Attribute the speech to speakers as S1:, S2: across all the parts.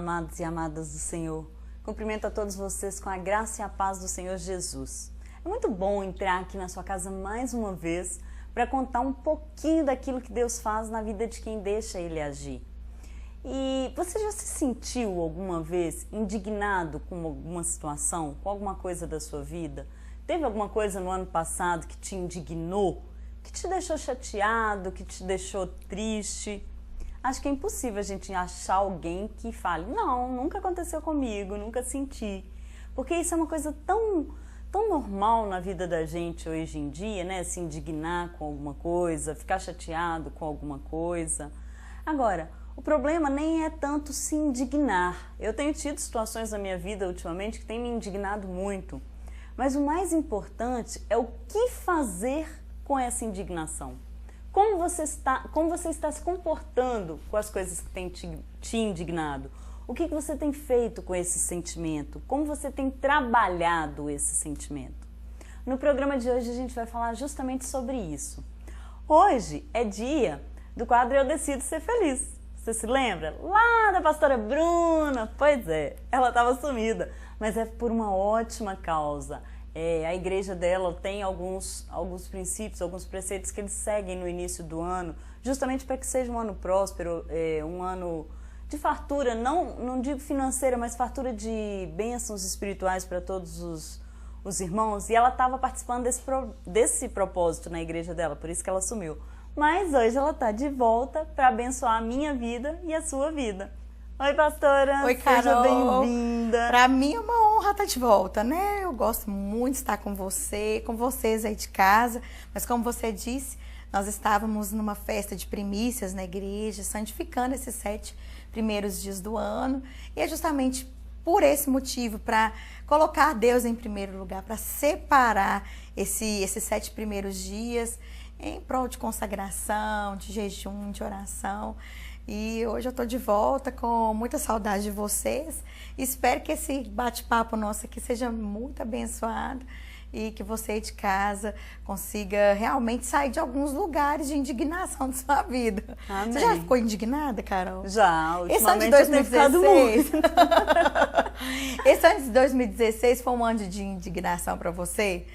S1: amados e amadas do Senhor. Cumprimento a todos vocês com a graça e a paz do Senhor Jesus. É muito bom entrar aqui na sua casa mais uma vez para contar um pouquinho daquilo que Deus faz na vida de quem deixa Ele agir. E você já se sentiu alguma vez indignado com alguma situação, com alguma coisa da sua vida? Teve alguma coisa no ano passado que te indignou, que te deixou chateado, que te deixou triste? Acho que é impossível a gente achar alguém que fale, não, nunca aconteceu comigo, nunca senti. Porque isso é uma coisa tão normal na vida da gente hoje em dia, né? Se indignar com alguma coisa, ficar chateado com alguma coisa. Agora, o problema nem é tanto se indignar. Eu tenho tido situações na minha vida ultimamente que têm me indignado muito. Mas o mais importante é o que fazer com essa indignação. Como você está se comportando com as coisas que têm te indignado? O que você tem feito com esse sentimento? Como você tem trabalhado esse sentimento? No programa de hoje a gente vai falar justamente sobre isso. Hoje é dia do quadro Eu Decido Ser Feliz. Você se lembra? Lá da pastora Bruna. Pois é, ela estava sumida, mas é por uma ótima causa. A igreja dela tem alguns princípios, alguns preceitos que eles seguem no início do ano, justamente para que seja um ano próspero, um ano de fartura, não digo financeira, mas fartura de bênçãos espirituais para todos os irmãos. E ela estava participando desse propósito na igreja dela, por isso que ela sumiu. Mas hoje ela está de volta para abençoar a minha vida e a sua vida. Oi, pastora.
S2: Oi, Carol.
S1: Seja bem-vinda.
S2: Para mim é uma honra estar de volta, né? Eu gosto muito de estar com vocês aí de casa. Mas como você disse, nós estávamos numa festa de primícias na igreja, santificando esses 7 primeiros dias do ano. E é justamente por esse motivo, para colocar Deus em primeiro lugar, para separar esses 7 primeiros dias em prol de consagração, de jejum, de oração. E hoje eu estou de volta com muita saudade de vocês. Espero que esse bate-papo nosso aqui seja muito abençoado e que você aí de casa consiga realmente sair de alguns lugares de indignação de sua vida.
S1: Amém.
S2: Você já ficou indignada, Carol?
S1: Já,
S2: esse ano de
S1: ultimamente eu tenho ficado muito.
S2: Esse ano de 2016 foi um ano de indignação para você?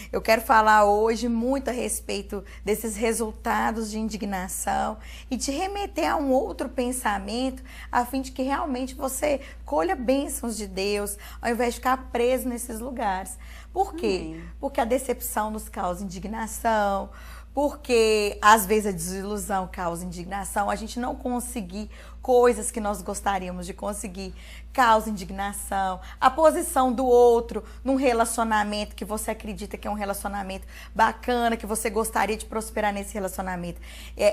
S2: Eu quero falar hoje muito a respeito desses resultados de indignação e te remeter a um outro pensamento, a fim de que realmente você colha bênçãos de Deus, ao invés de ficar preso nesses lugares. Por quê? Porque a decepção nos causa indignação, porque às vezes a desilusão causa indignação, a gente não conseguir coisas que nós gostaríamos de conseguir causa indignação, a posição do outro num relacionamento que você acredita que é um relacionamento bacana, que você gostaria de prosperar nesse relacionamento.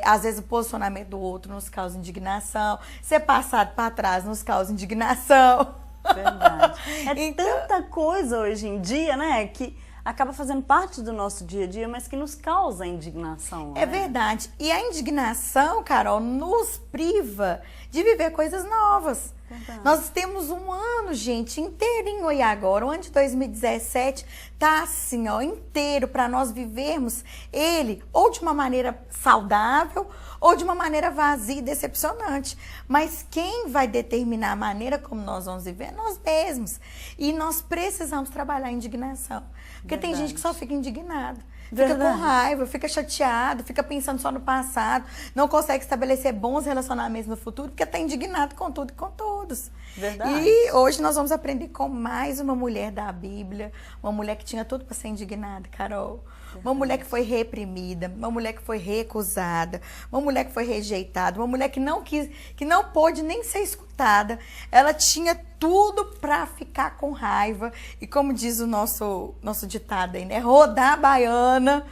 S2: Às vezes o posicionamento do outro nos causa indignação, ser passado para trás nos causa indignação.
S1: Verdade. Tanta coisa hoje em dia, né, que acaba fazendo parte do nosso dia a dia, mas que nos causa indignação.
S2: É,
S1: né?
S2: verdade. E a indignação, Carol, nos priva de viver coisas novas.
S1: Verdade.
S2: Nós temos um ano, gente, inteirinho aí agora. O ano de 2017 tá assim, ó, inteiro para nós vivermos ele ou de uma maneira saudável ou de uma maneira vazia e decepcionante. Mas quem vai determinar a maneira como nós vamos viver é nós mesmos. E nós precisamos trabalhar a indignação. Porque tem gente que só fica indignado, fica com raiva, fica chateado, fica pensando só no passado, não consegue estabelecer bons relacionamentos no futuro, porque está indignado com tudo e com todos.
S1: Verdade.
S2: E hoje nós vamos aprender com mais uma mulher da Bíblia, uma mulher que tinha tudo para ser indignada, Carol. Uma mulher que foi reprimida, uma mulher que foi recusada, uma mulher que foi rejeitada, uma mulher que não pôde nem ser escutada. Ela tinha tudo para ficar com raiva e, como diz o nosso ditado aí, né? Rodar a baiana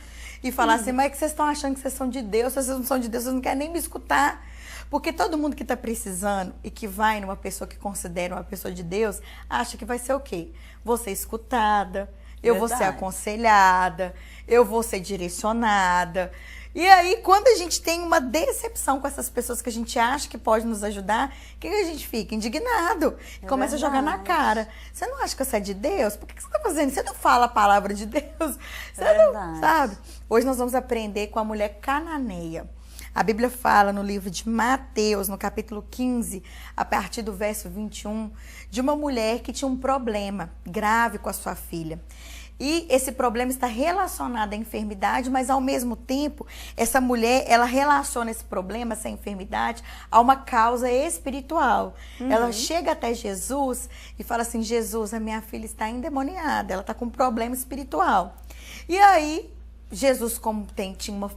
S2: e falar assim, mas é que vocês estão achando que vocês são de Deus, se vocês não são de Deus, vocês não querem nem me escutar. Porque todo mundo que está precisando e que vai numa pessoa que considera uma pessoa de Deus, acha que vai ser o quê? Vou ser escutada, eu vou ser aconselhada, eu vou ser direcionada. E aí, quando a gente tem uma decepção com essas pessoas que a gente acha que pode nos ajudar, o que a gente fica? Indignado. E começa a jogar na cara. Você não acha que você é de Deus? Por que você está fazendo isso? Você não fala a palavra de Deus? Você não sabe? Hoje nós vamos aprender com a mulher cananeia. A Bíblia fala no livro de Mateus, no capítulo 15, a partir do verso 21, de uma mulher que tinha um problema grave com a sua filha. E esse problema está relacionado à enfermidade, mas ao mesmo tempo, essa mulher, ela relaciona esse problema, essa enfermidade, a uma causa espiritual. Ela chega até Jesus e fala assim, Jesus, a minha filha está endemoniada, ela está com um problema espiritual. E aí, Jesus, como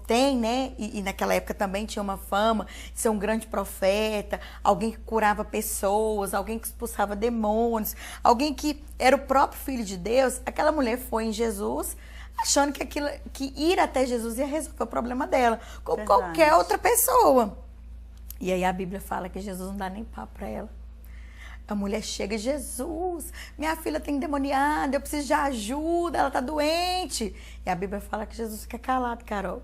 S2: tem, né? E naquela época também tinha uma fama de ser um grande profeta, alguém que curava pessoas, alguém que expulsava demônios, alguém que era o próprio Filho de Deus. Aquela mulher foi em Jesus, achando que ir até Jesus ia resolver o problema dela, como qualquer outra pessoa. E aí a Bíblia fala que Jesus não dá nem papo para ela. A mulher chega, Jesus, minha filha está endemoniada, eu preciso de ajuda, ela está doente. E a Bíblia fala que Jesus fica calado, Carol.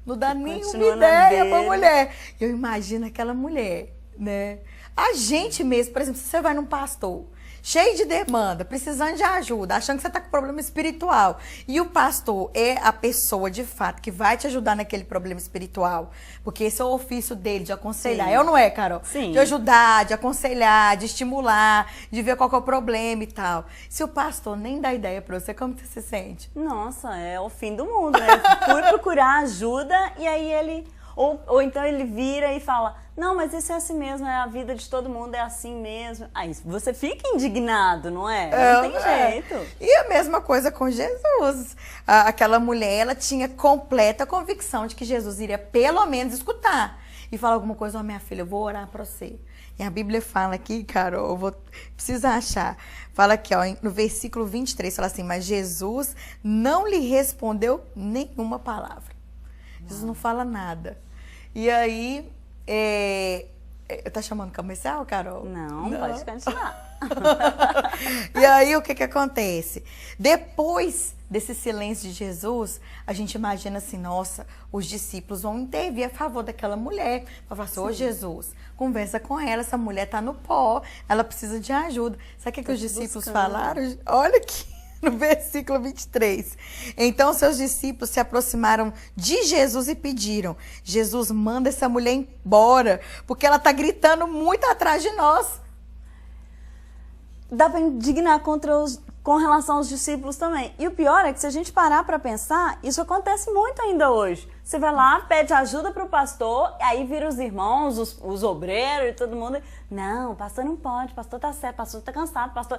S2: Não dá nenhuma ideia para a mulher. Eu imagino aquela mulher, né? A gente mesmo, por exemplo, se você vai num pastor, cheio de demanda, precisando de ajuda, achando que você está com problema espiritual, e o pastor é a pessoa, de fato, que vai te ajudar naquele problema espiritual, porque esse é o ofício dele, de aconselhar.
S1: Sim.
S2: Eu não é, Carol?
S1: Sim.
S2: De ajudar, de aconselhar, de estimular, de ver qual que é o problema e tal. Se o pastor nem dá ideia para você, como você se sente?
S1: Nossa, é o fim do mundo, né? Fui procurar ajuda e aí ele... Ou então ele vira e fala, não, mas isso é assim mesmo, é a vida de todo mundo, é assim mesmo. Aí você fica indignado, não é? Não tem jeito.
S2: E a mesma coisa com Jesus. Aquela mulher, ela tinha completa convicção de que Jesus iria pelo menos escutar. E falar alguma coisa, ó, minha filha, eu vou orar pra você. E a Bíblia fala aqui, Carol, preciso achar. Fala aqui, ó, no versículo 23, fala assim, mas Jesus não lhe respondeu nenhuma palavra. Jesus não fala nada. E aí, tá chamando comercial, Carol?
S1: Não, pode continuar.
S2: E aí, o que acontece? Depois desse silêncio de Jesus, a gente imagina assim, nossa, os discípulos vão intervir a favor daquela mulher. Vai falar assim, ô Jesus, conversa com ela, essa mulher tá no pó, ela precisa de ajuda. Sabe o que os discípulos falaram? Olha aqui. No versículo 23. Então, seus discípulos se aproximaram de Jesus e pediram, Jesus, manda essa mulher embora, porque ela está gritando muito atrás de nós.
S1: Dá para indignar com relação aos discípulos também. E o pior é que se a gente parar para pensar, isso acontece muito ainda hoje. Você vai lá, pede ajuda para o pastor, aí vira os irmãos, os obreiros e todo mundo. Não, o pastor não pode, o pastor tá certo, o pastor tá cansado, o pastor...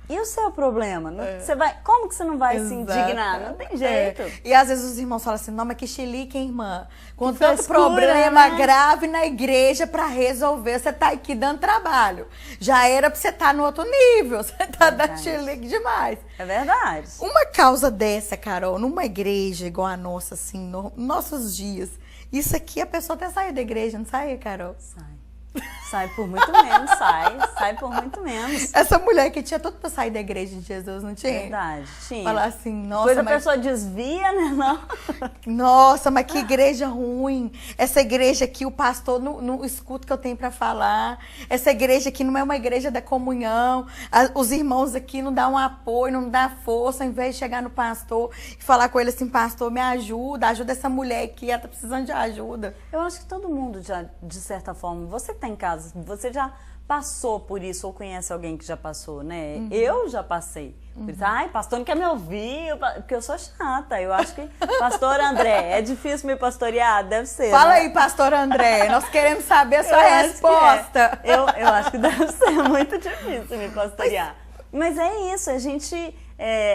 S1: E o seu problema? Você vai, como que você não vai se indignar? Não tem jeito.
S2: E às vezes os irmãos falam assim, não, mas que chilique, hein, irmã? Com tanto problema grave na igreja para resolver, você tá aqui dando trabalho. Já era pra você estar no outro nível, você tá dando chilique demais.
S1: É verdade.
S2: Uma causa dessa, Carol, numa igreja igual a nossa, assim, nossos dias, isso aqui a pessoa até saiu da igreja, não sai, Carol?
S1: Sai por muito menos, sai por muito menos.
S2: Essa mulher que tinha tudo pra sair da igreja de Jesus, não tinha?
S1: Verdade, tinha.
S2: Falar assim, nossa,
S1: depois a pessoa desvia, né? Não.
S2: Nossa, mas que igreja ruim. Essa igreja aqui, o pastor não escuta o que eu tenho pra falar. Essa igreja aqui não é uma igreja da comunhão. Os irmãos aqui não dão um apoio, não dão força, ao invés de chegar no pastor e falar com ele assim, pastor, me ajuda essa mulher aqui, ela tá precisando de ajuda.
S1: Eu acho que todo mundo já, de certa forma, você que tá em casa, você já passou por isso ou conhece alguém que já passou, né? Uhum. Eu já passei. Ai, pastor não quer me ouvir, porque eu sou chata. Eu acho que, pastor André, é difícil me pastorear? Deve ser.
S2: Fala, né? Aí, pastor André, nós queremos saber a sua resposta.
S1: Eu acho que deve ser muito difícil me pastorear. Mas é isso, a gente...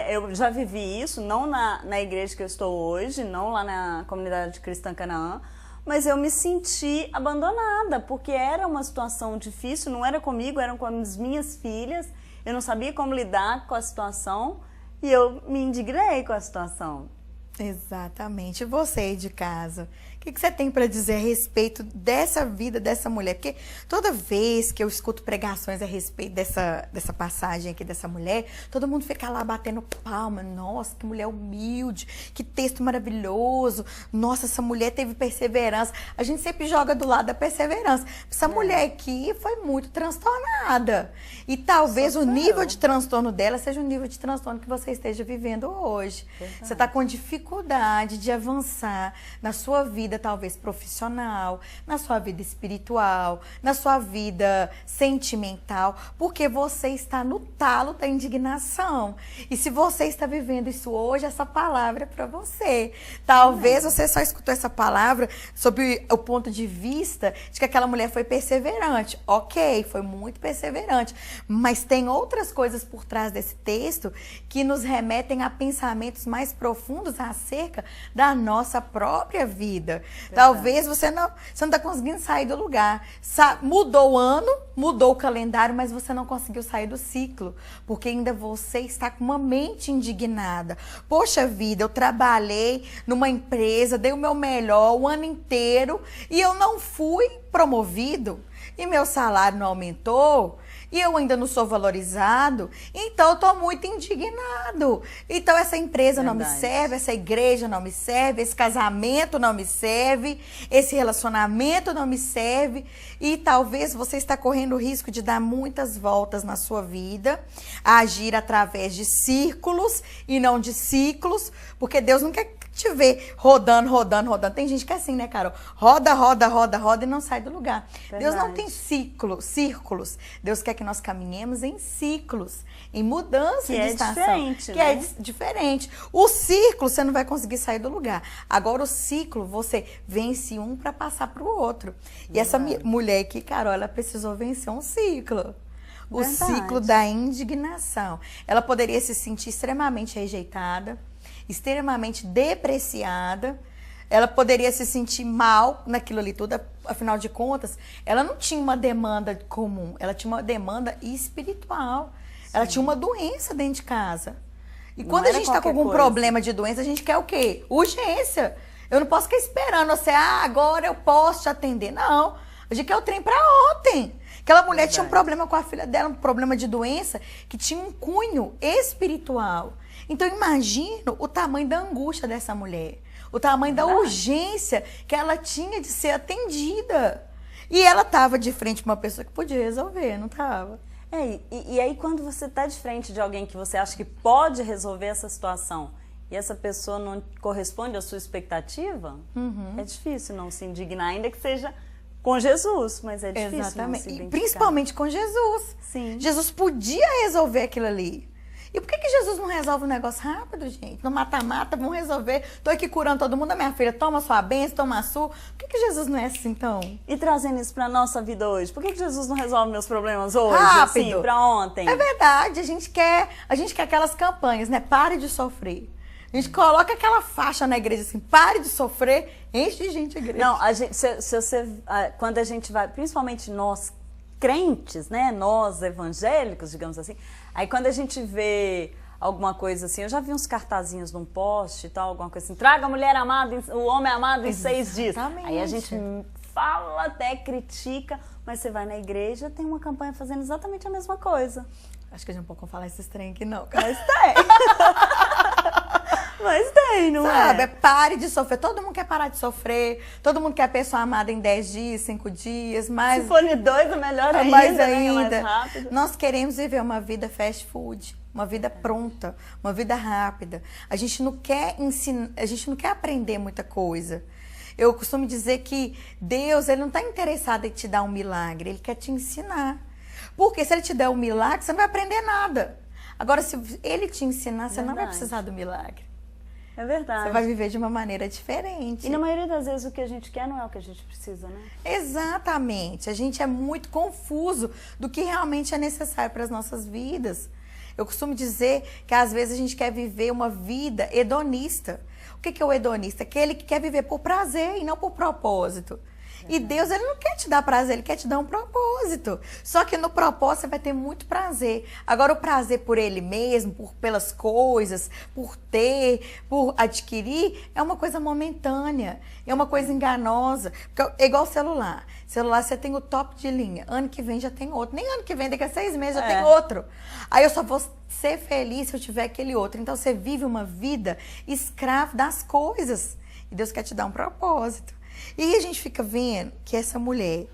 S1: eu já vivi isso, não na igreja que eu estou hoje, não lá na comunidade cristã Canaã, mas eu me senti abandonada, porque era uma situação difícil, não era comigo, eram com as minhas filhas, eu não sabia como lidar com a situação e eu me indignei com a situação.
S2: Exatamente. E você aí de casa, o que você tem para dizer a respeito dessa vida dessa mulher? Porque toda vez que eu escuto pregações a respeito dessa passagem aqui dessa mulher, todo mundo fica lá batendo palma. Nossa, que mulher humilde, que texto maravilhoso. Nossa, essa mulher teve perseverança. A gente sempre joga do lado da perseverança. Essa mulher aqui foi muito transtornada. E talvez o nível de transtorno dela seja o nível de transtorno que você esteja vivendo hoje. Verdade. Você está com dificuldade dificuldade de avançar na sua vida, talvez profissional, na sua vida espiritual, na sua vida sentimental, porque você está no talo da indignação. E se você está vivendo isso hoje, essa palavra é para você. Talvez você só escutou essa palavra sob o ponto de vista de que aquela mulher foi perseverante. Ok, foi muito perseverante, mas tem outras coisas por trás desse texto que nos remetem a pensamentos mais profundos acerca da nossa própria vida. Verdade. Talvez você não está conseguindo sair do lugar. Mudou o ano, mudou o calendário, mas você não conseguiu sair do ciclo, porque ainda você está com uma mente indignada. Poxa vida, eu trabalhei numa empresa, dei o meu melhor o ano inteiro e eu não fui promovido e meu salário não aumentou. E eu ainda não sou valorizado, então eu tô muito indignado. Então essa empresa não me serve, essa igreja não me serve, esse casamento não me serve, esse relacionamento não me serve. E talvez você está correndo o risco de dar muitas voltas na sua vida, agir através de círculos e não de ciclos, porque Deus não quer te ver rodando. Tem gente que é assim, né, Carol? Roda e não sai do lugar. Verdade. Deus não tem círculos. Deus quer que nós caminhemos em ciclos, em mudança de estação.
S1: Diferente,
S2: que
S1: né?
S2: é diferente. O círculo, você não vai conseguir sair do lugar. Agora, o ciclo, você vence um para passar para o outro. Verdade. E essa mulher aqui, Carol, ela precisou vencer um ciclo. O ciclo da indignação. Ela poderia se sentir extremamente rejeitada, extremamente depreciada, ela poderia se sentir mal naquilo ali tudo, afinal de contas, ela não tinha uma demanda comum, ela tinha uma demanda espiritual, sim. Ela tinha uma doença dentro de casa. E não quando a gente está com algum problema de doença, a gente quer o quê? Urgência. Eu não posso ficar esperando você, agora eu posso te atender. Não, a gente quer o trem para ontem. Aquela mulher tinha um problema com a filha dela, um problema de doença que tinha um cunho espiritual. Então, imagino o tamanho da angústia dessa mulher, o tamanho da urgência que ela tinha de ser atendida. E ela estava de frente com uma pessoa que podia resolver, não estava?
S1: E aí, quando você está de frente de alguém que você acha que pode resolver essa situação e essa pessoa não corresponde à sua expectativa, é difícil não se indignar, ainda que seja com Jesus, mas é difícil.
S2: Exatamente.
S1: Não se
S2: e principalmente com Jesus.
S1: Sim.
S2: Jesus podia resolver aquilo ali. E por que Jesus não resolve um negócio rápido, gente? No mata-mata, vamos resolver. Tô aqui curando todo mundo, minha filha, toma sua bênçã, toma a sua. Por que Jesus não é assim, então?
S1: E trazendo isso pra nossa vida hoje, por que Jesus não resolve meus problemas hoje?
S2: Rápido.
S1: Assim, pra ontem?
S2: É verdade, a gente quer aquelas campanhas, né? Pare de sofrer. A gente coloca aquela faixa na igreja assim, pare de sofrer, enche de gente a igreja.
S1: Não, a gente, quando a gente vai, principalmente nós crentes, né? Nós evangélicos, digamos assim, aí quando a gente vê alguma coisa assim, eu já vi uns cartazinhos num poste e tal, alguma coisa assim, traga a mulher amada, o homem amado em 6 dias. Aí a gente fala até, critica, mas você vai na igreja, tem uma campanha fazendo exatamente a mesma coisa.
S2: Acho que a gente não pode falar esses trem aqui não.
S1: Mas tem. Mas tem, não
S2: Sabe,
S1: é?
S2: Pare de sofrer. Todo mundo quer parar de sofrer. Todo mundo quer a pessoa amada em 10 dias, 5 dias. Mas
S1: se for em 2, é melhor ainda,
S2: mais
S1: né? Mais rápido.
S2: Nós queremos viver uma vida fast food. Uma vida pronta. Uma vida rápida. A gente não quer ensinar, a gente não quer aprender muita coisa. Eu costumo dizer que Deus, ele não está interessado em te dar um milagre. Ele quer te ensinar. Porque se ele te der um milagre, você não vai aprender nada. Agora, se ele te ensinar, você não vai precisar do milagre.
S1: É verdade.
S2: Você vai viver de uma maneira diferente.
S1: E na maioria das vezes o que a gente quer não é o que a gente precisa, né?
S2: Exatamente. A gente é muito confuso do que realmente é necessário para as nossas vidas. Eu costumo dizer que às vezes a gente quer viver uma vida hedonista. O que é o hedonista? Aquele que quer viver por prazer e não por propósito. E Deus, ele não quer te dar prazer, ele quer te dar um propósito. Só que no propósito você vai ter muito prazer. Agora, o prazer por ele mesmo, pelas coisas, por ter, por adquirir, é uma coisa momentânea, é uma coisa enganosa. É igual celular. Celular, você tem o top de linha. Ano que vem já tem outro. Nem ano que vem, daqui a 6 meses já tem outro. Aí eu só vou ser feliz se eu tiver aquele outro. Então, você vive uma vida escravo das coisas. E Deus quer te dar um propósito. E a gente fica vendo que essa mulher,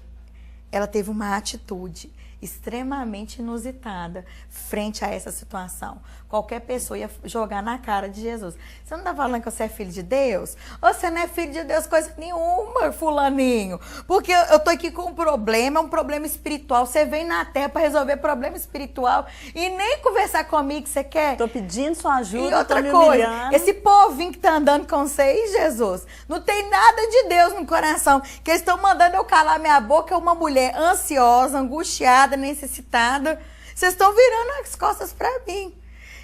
S2: ela teve uma atitude extremamente inusitada frente a essa situação. Qualquer pessoa ia jogar na cara de Jesus. Você não está falando que você é filho de Deus? Ou você não é filho de Deus coisa nenhuma, fulaninho? Porque eu tô aqui com um problema espiritual. Você vem na terra para resolver problema espiritual e nem conversar comigo que você quer?
S1: Tô pedindo sua ajuda,
S2: e outra
S1: tô me
S2: coisa,
S1: humilhando.
S2: esse povinho que tá andando com você aí, Jesus, não tem nada de Deus no coração. Que eles estão mandando eu calar minha boca, é uma mulher ansiosa, angustiada, necessitada. Vocês estão virando as costas para mim.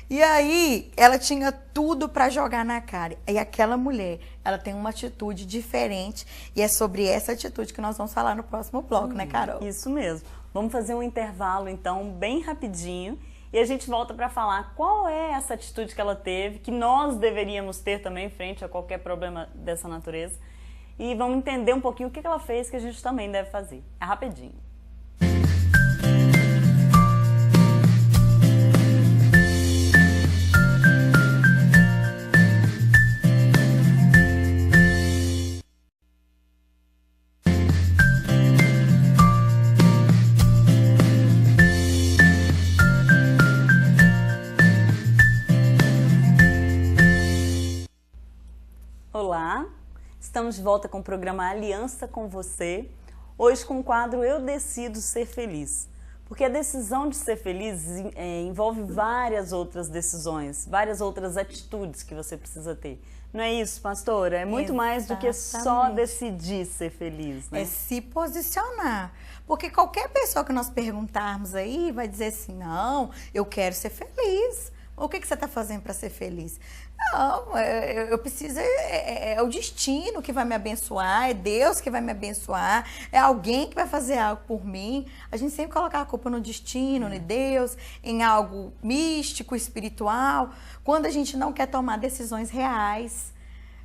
S2: E aí, ela tinha tudo para jogar na cara. E aquela mulher, ela tem uma atitude diferente. E é sobre essa atitude que nós vamos falar no próximo bloco, né, Carol?
S1: Isso mesmo. Vamos fazer um intervalo, então, bem rapidinho. E a gente volta para falar qual é essa atitude que ela teve, que nós deveríamos ter também frente a qualquer problema dessa natureza. E vamos entender um pouquinho o que ela fez, que a gente também deve fazer. É rapidinho. Olá, estamos de volta com o programa Aliança com Você, hoje com o quadro Eu Decido Ser Feliz, porque a decisão de ser feliz envolve várias outras decisões, várias outras atitudes que você precisa ter. Não é isso, pastora? É muito mais do que só decidir ser feliz, né?
S2: É se posicionar. Porque qualquer pessoa que nós perguntarmos aí vai dizer assim, não, eu quero ser feliz. O que você está fazendo para ser feliz? Não, eu preciso, é o destino que vai me abençoar, é Deus que vai me abençoar, é alguém que vai fazer algo por mim. A gente sempre coloca a culpa no destino, em Deus, em algo místico, espiritual, quando a gente não quer tomar decisões reais.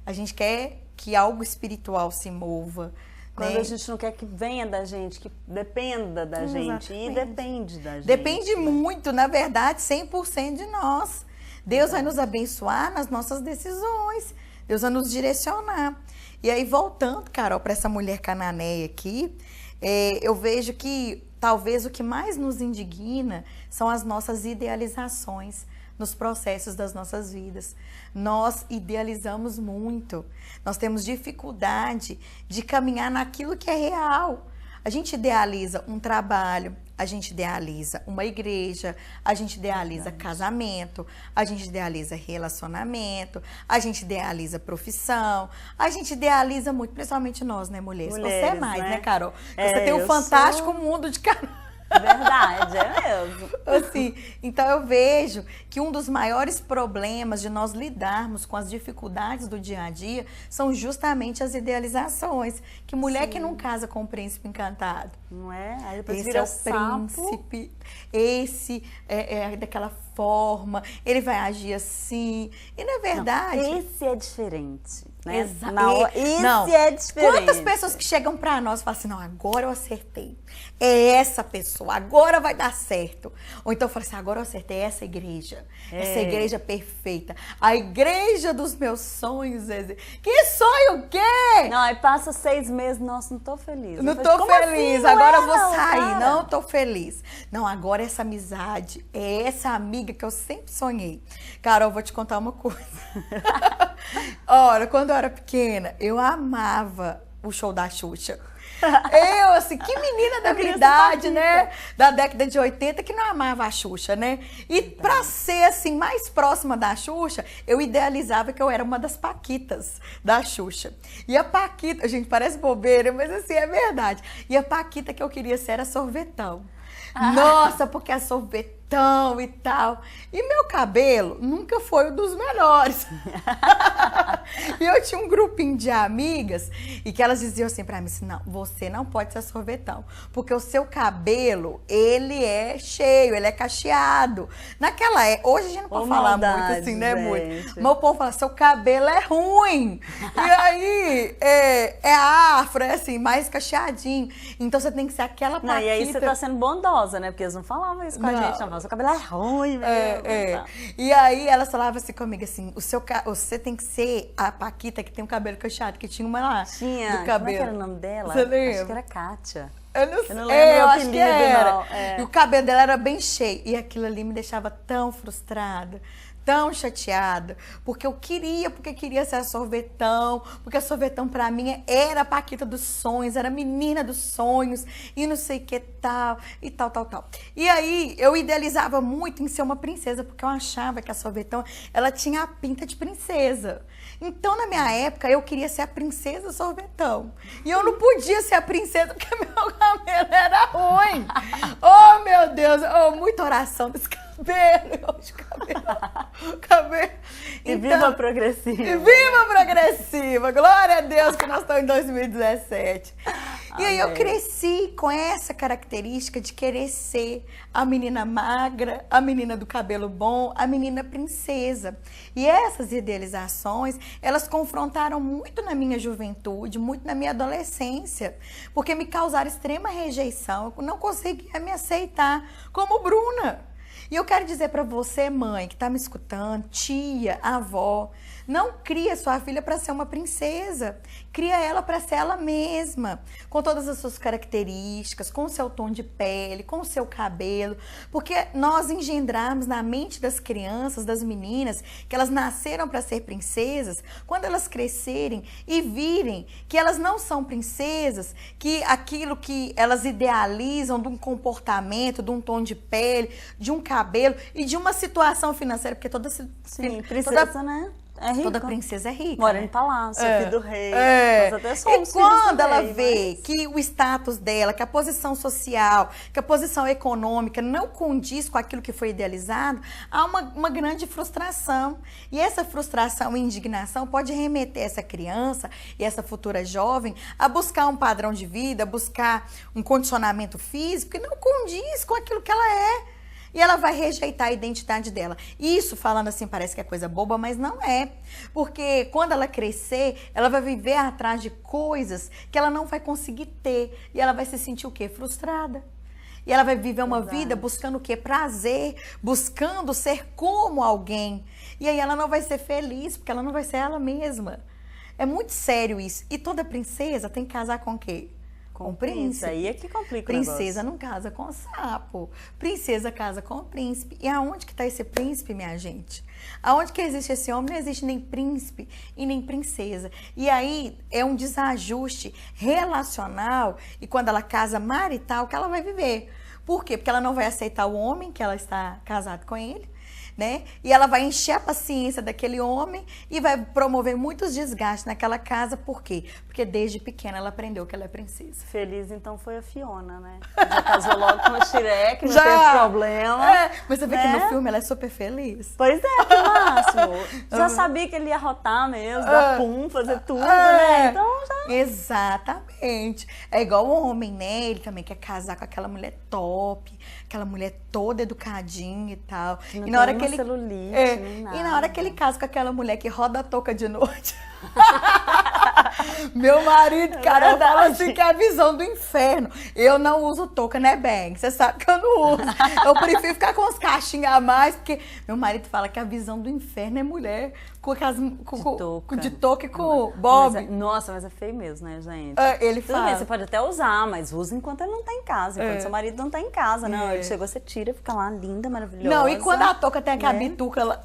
S2: A gente quer que algo espiritual se mova.
S1: Quando a gente não quer que venha da gente, que dependa da gente. E depende da gente.
S2: Depende muito, na verdade, 100% de nós. Deus vai nos abençoar nas nossas decisões. Deus vai nos direcionar. E aí, voltando, Carol, para essa mulher cananeia aqui, eu vejo que talvez o que mais nos indigna são as nossas idealizações nos processos das nossas vidas. Nós idealizamos muito, nós temos dificuldade de caminhar naquilo que é real. A gente idealiza um trabalho, a gente idealiza uma igreja, a gente idealiza casamento, a gente idealiza relacionamento, a gente idealiza profissão, a gente idealiza muito, principalmente nós, né, mulheres? Você é mais, né, Carol? Você tem um fantástico mundo de Carol.
S1: Verdade, é mesmo.
S2: Assim, então eu vejo que um dos maiores problemas de nós lidarmos com as dificuldades do dia a dia são justamente as idealizações. Que mulher que não casa com o príncipe encantado?
S1: Não é? Aí depois
S2: esse
S1: vira
S2: é o
S1: sapo.
S2: príncipe, esse é daquela forma, ele vai agir assim. E na verdade...
S1: Não, esse é diferente. Né?
S2: Exato.
S1: Esse é diferente.
S2: Quantas pessoas que chegam pra nós e falam assim, não, agora eu acertei. É essa pessoa, agora vai dar certo. Ou então fala assim, agora eu acertei essa igreja. Essa igreja perfeita. A igreja dos meus sonhos. Que sonho o quê?
S1: Não, aí passa 6 meses, nossa, não tô feliz.
S2: Não tô feliz,
S1: assim?
S2: agora eu vou sair, não tô feliz. Não, agora essa amizade, é essa amiga que eu sempre sonhei. Carol, eu vou te contar uma coisa. Olha, quando eu era pequena, eu amava o show da Xuxa. Eu, assim, que menina da minha idade, né? Da década de 80 que não amava a Xuxa, né? E pra ser, assim, mais próxima da Xuxa, eu idealizava que eu era uma das Paquitas da Xuxa. E a Paquita, gente, parece bobeira, mas assim, é verdade. E a Paquita que eu queria ser era sorvetão. Nossa, porque é sorvetão e tal. E meu cabelo nunca foi um dos melhores. E eu tinha um grupinho de amigas e que elas diziam assim pra mim, assim, não, você não pode ser sorvetão, porque o seu cabelo, ele é cheio, ele é cacheado. Naquela época, hoje a gente não pode falar muito assim, né, muito? Mas o povo fala, seu cabelo é ruim. E aí, é afro, é assim, mais cacheadinho. Então você tem que ser aquela Paquita.
S1: E aí você tá sendo bondosa, né? Porque eles não falavam isso com a gente, não. Seu cabelo é ruim, velho.
S2: E aí elas falavam assim comigo, assim, você tem que ser a Paquita que tem um cabelo cacheado, que tinha uma lá
S1: do cabelo. Como é que era o nome dela?
S2: Você lembra?
S1: Acho que era Kátia. Eu não lembro
S2: eu
S1: o
S2: acho que
S1: apelido,
S2: era.
S1: não. É.
S2: E o cabelo dela era bem cheio. E aquilo ali me deixava tão frustrada, tão chateada, porque queria ser a Sorvetão, porque a Sorvetão pra mim era a Paquita dos sonhos, era a menina dos sonhos, e não sei o que tal, e tal. E aí, eu idealizava muito em ser uma princesa, porque eu achava que a Sorvetão, ela tinha a pinta de princesa. Então, na minha época, eu queria ser a princesa Sorvetão. E eu não podia ser a princesa porque meu cabelo era ruim. Oh, meu Deus, muita oração desse cabelo. Cabelo.
S1: E viva a progressiva.
S2: E viva a progressiva. Glória a Deus que nós estamos em 2017. E aí eu cresci com essa característica de querer ser a menina magra, a menina do cabelo bom, a menina princesa. E essas idealizações, elas confrontaram muito na minha juventude, muito na minha adolescência, porque me causaram extrema rejeição. Eu não conseguia me aceitar como Bruna. E eu quero dizer para você, mãe, que está me escutando, tia, avó, não cria sua filha para ser uma princesa. Cria ela para ser ela mesma, com todas as suas características, com o seu tom de pele, com o seu cabelo. Porque nós engendramos na mente das crianças, das meninas, que elas nasceram para ser princesas, quando elas crescerem e virem que elas não são princesas, que aquilo que elas idealizam de um comportamento, de um tom de pele, de um cabelo e de uma situação financeira, porque
S1: princesa, né? É rica.
S2: Toda princesa é rica.
S1: Mora em palácio, filho do rei.
S2: É.
S1: Nós até somos
S2: e quando ela
S1: rei,
S2: vê que o status dela, que a posição social, que a posição econômica não condiz com aquilo que foi idealizado, há uma grande frustração. E essa frustração e indignação pode remeter essa criança e essa futura jovem a buscar um padrão de vida, a buscar um condicionamento físico que não condiz com aquilo que ela é. E ela vai rejeitar a identidade dela. Isso, falando assim, parece que é coisa boba, mas não é. Porque quando ela crescer, ela vai viver atrás de coisas que ela não vai conseguir ter. E ela vai se sentir o quê? Frustrada. E ela vai viver uma vida buscando o quê? Prazer, buscando ser como alguém. E aí ela não vai ser feliz, porque ela não vai ser ela mesma. É muito sério isso. E toda princesa tem que casar com o quê? Com o príncipe.
S1: Aí é que complica
S2: Princesa não casa com sapo. Princesa casa com o príncipe. E aonde que está esse príncipe, minha gente? Aonde que existe esse homem, não existe nem príncipe e nem princesa. E aí é um desajuste relacional e quando ela casa marital que ela vai viver. Por quê? Porque ela não vai aceitar o homem que ela está casada com ele, né? E ela vai encher a paciência daquele homem e vai promover muitos desgastes naquela casa. Por quê? Porque desde pequena ela aprendeu que ela é princesa.
S1: Feliz, então, foi a Fiona, né? Já casou logo com o Shrek, não teve problema.
S2: Mas você vê que no filme ela é super feliz.
S1: Pois é, que máximo. Já sabia que ele ia rotar mesmo, dar pum, fazer tudo, né? Então já...
S2: Exatamente. É igual o homem, né? Ele também quer casar com aquela mulher top, aquela mulher toda educadinha e tal.
S1: Não
S2: e na hora
S1: tem
S2: que ele
S1: celulite, nem nada.
S2: E na hora que ele casa com aquela mulher que roda a touca de noite. Meu marido, cara, fala assim que é a visão do inferno. Eu não uso touca, né, Bang? Você sabe que eu não uso. Eu prefiro ficar com os cachinhos a mais, porque meu marido fala que a visão do inferno é mulher de touca e com bob.
S1: Nossa, mas é feio mesmo, né, gente?
S2: Ele
S1: Tudo
S2: fala.
S1: bem, você pode até usar, mas usa enquanto ele não tá em casa. Enquanto seu marido não tá em casa. Não, ele chegou, você tira, fica lá linda, maravilhosa.
S2: Não, e quando a touca tem aquela bituca lá...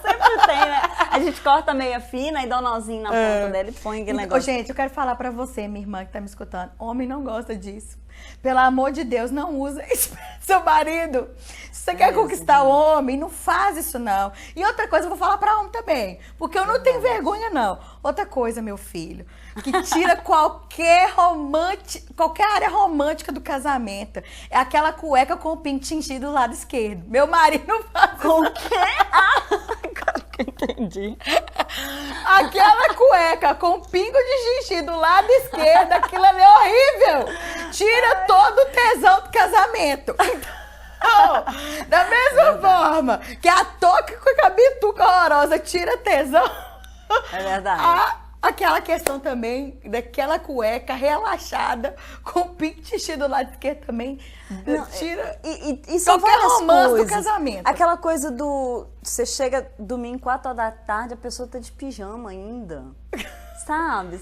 S1: Sempre tem, né? A gente corta meia fina e dá um nozinho na ponta dela e põe aquele negócio.
S2: Gente, eu quero falar pra você, minha irmã que tá me escutando. Homem não gosta disso. Pelo amor de Deus, não usa isso pra seu marido. Se você quer conquistar o homem, não faz isso não. E outra coisa, eu vou falar pra homem também. Porque eu não tenho vergonha, não. Outra coisa, meu filho, que tira qualquer área romântica do casamento. É aquela cueca com o pinto tingido do lado esquerdo. Meu marido não faz
S1: com o quê? Agora que eu entendi.
S2: Aquela cueca com pingo de xixi do lado esquerdo, aquilo ali é horrível. Tira todo o tesão do casamento. Então, da mesma forma que a touca com a bituca horrorosa tira tesão.
S1: É verdade.
S2: Aquela questão também daquela cueca relaxada com o pingo de xixi do lado esquerdo também tira
S1: e são
S2: qualquer
S1: várias
S2: romance
S1: coisas.
S2: Do casamento.
S1: Aquela coisa do... Você chega domingo, 4 horas da tarde, a pessoa tá de pijama ainda. Sabe?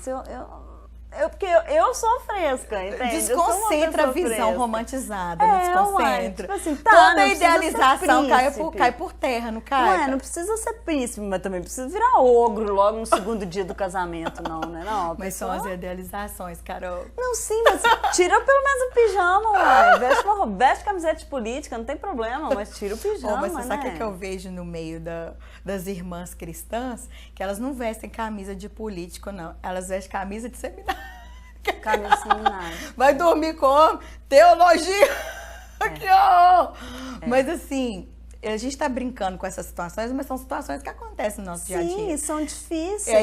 S1: Porque eu sou fresca, entende?
S2: Desconcentra a visão romantizada,
S1: não
S2: desconcentra.
S1: Uai, tipo assim,
S2: toda a idealização cai por terra, não cai?
S1: Não precisa ser príncipe, mas também precisa virar ogro logo no segundo dia do casamento, não, né? Não,
S2: mas são as idealizações, Carol.
S1: Não, sim, mas tira pelo menos o pijama, uai. Veste camiseta de política, não tem problema, mas tira o pijama,
S2: mas você sabe
S1: né?
S2: o que eu vejo no meio das irmãs cristãs? Que elas não vestem camisa de político, não. Elas vestem camisa de seminário.
S1: Camisa de seminário.
S2: Vai dormir com teologia. Que horror! Mas assim, a gente tá brincando com essas situações, mas são situações que acontecem no nosso dia a dia.
S1: Sim, são difíceis.
S2: É